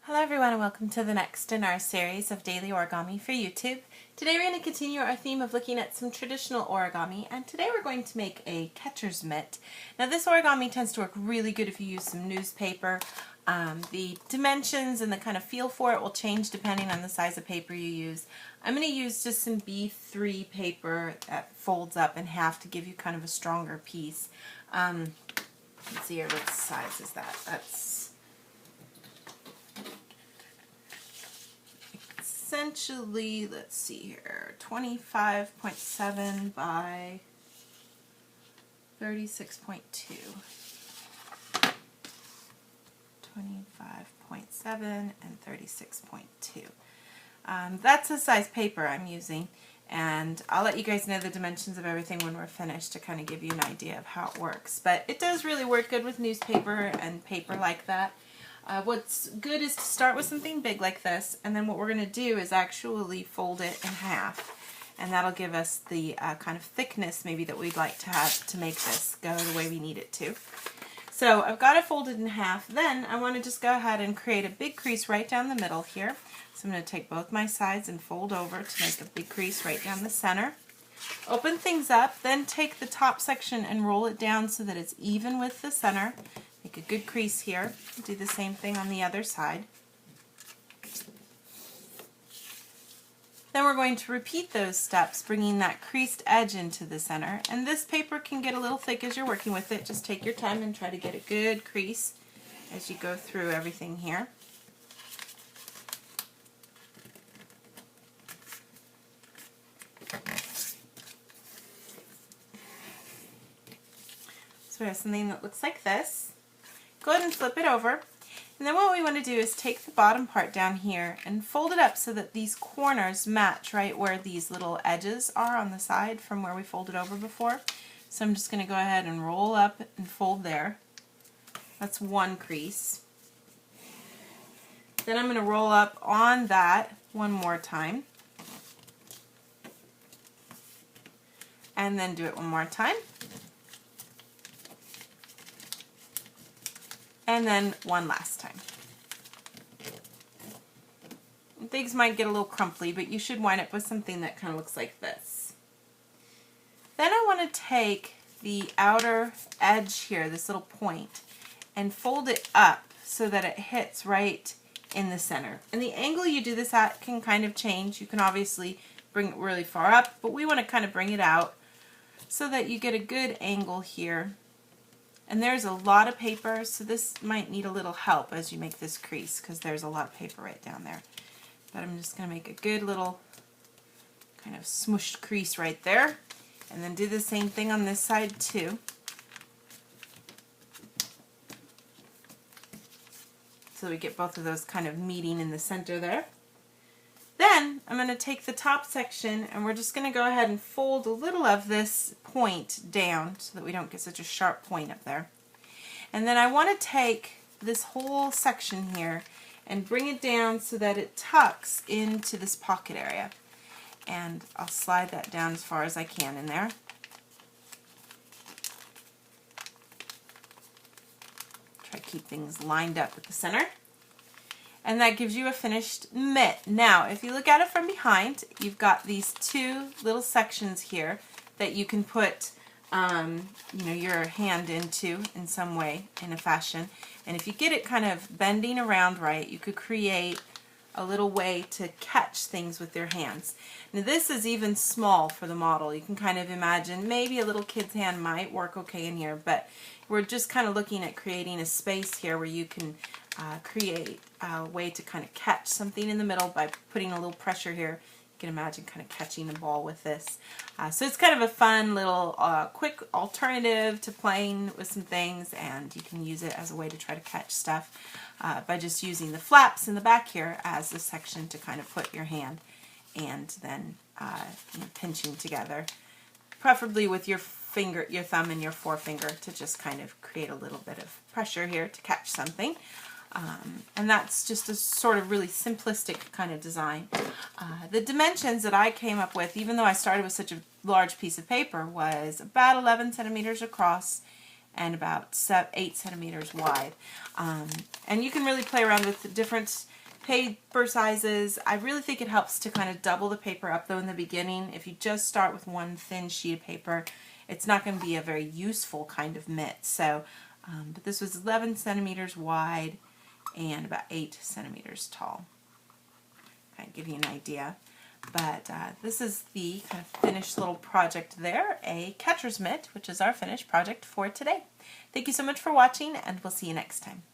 Hello everyone and welcome to the next in our series of daily origami for YouTube. Today we're going to continue our theme of looking at some traditional origami, and today we're going to make a catcher's mitt. Now this origami tends to work really good if you use some newspaper. The dimensions and the kind of feel for it will change depending on the size of paper you use. I'm going to use just some B3 paper that folds up in half to give you kind of a stronger piece. Let's see here, what size is that? That's essentially, let's see here, 25.7 by 36.2. 25.7 and 36.2. That's the size paper I'm using, and I'll let you guys know the dimensions of everything when we're finished to kind of give you an idea of how it works. But it does really work good with newspaper and paper like that. What's good is to start with something big like this, and then what we're going to do is actually fold it in half, and that'll give us the kind of thickness maybe that we'd like to have to make this go the way we need it to. So I've got it folded in half. Then I want to just go ahead and create a big crease right down the middle here. So I'm going to take both my sides and fold over to make a big crease right down the center. Open things up, then take the top section and roll it down so that it's even with the center. Make a good crease here. Do the same thing on the other side. Then we're going to repeat those steps, bringing that creased edge into the center. And this paper can get a little thick as you're working with it. Just take your time and try to get a good crease as you go through everything here. So we have something that looks like this. Go ahead and flip it over, and then what we want to do is take the bottom part down here and fold it up so that these corners match right where these little edges are on the side from where we folded over before. So I'm just going to go ahead and roll up and fold there. That's one crease. Then I'm going to roll up on that one more time, and then do it one more time. And then one last time. Things might get a little crumply, but you should wind up with something that kind of looks like this. Then I want to take the outer edge here, this little point, and fold it up so that it hits right in the center. And the angle you do this at can kind of change. You can obviously bring it really far up, but we want to kind of bring it out so that you get a good angle here. And there's a lot of paper, so this might need a little help as you make this crease because there's a lot of paper right down there. But I'm just going to make a good little kind of smooshed crease right there. And then do the same thing on this side too. So we get both of those kind of meeting in the center there. Then I'm going to take the top section and we're just going to go ahead and fold a little of this point down so that we don't get such a sharp point up there. And then I want to take this whole section here and bring it down so that it tucks into this pocket area. And I'll slide that down as far as I can in there. Try to keep things lined up at the center. And that gives you a finished mitt. Now, if you look at it from behind, you've got these two little sections here that you can put your hand into in some way, in a fashion. And if you get it kind of bending around right, you could create a little way to catch things with your hands. Now this is even small for the model. You can kind of imagine maybe a little kid's hand might work okay in here, but we're just kind of looking at creating a space here where you can create a way to kind of catch something in the middle by putting a little pressure here. You can imagine kind of catching the ball with this. So it's kind of a fun little quick alternative to playing with some things, and you can use it as a way to try to catch stuff by just using the flaps in the back here as a section to kind of put your hand and then pinching together, preferably with your finger, your thumb and your forefinger, to just kind of create a little bit of pressure here to catch something. And that's just a sort of really simplistic kind of design. The dimensions that I came up with, even though I started with such a large piece of paper, was about 11 centimeters across and about 8 centimeters wide. And you can really play around with different paper sizes. I really think it helps to kind of double the paper up though in the beginning. If you just start with one thin sheet of paper, it's not going to be a very useful kind of mitt. So, but this was 11 centimeters wide and about 8 centimeters tall. Kind of give you an idea. But this is the kind of finished little project there, a catcher's mitt, which is our finished project for today. Thank you so much for watching, and we'll see you next time.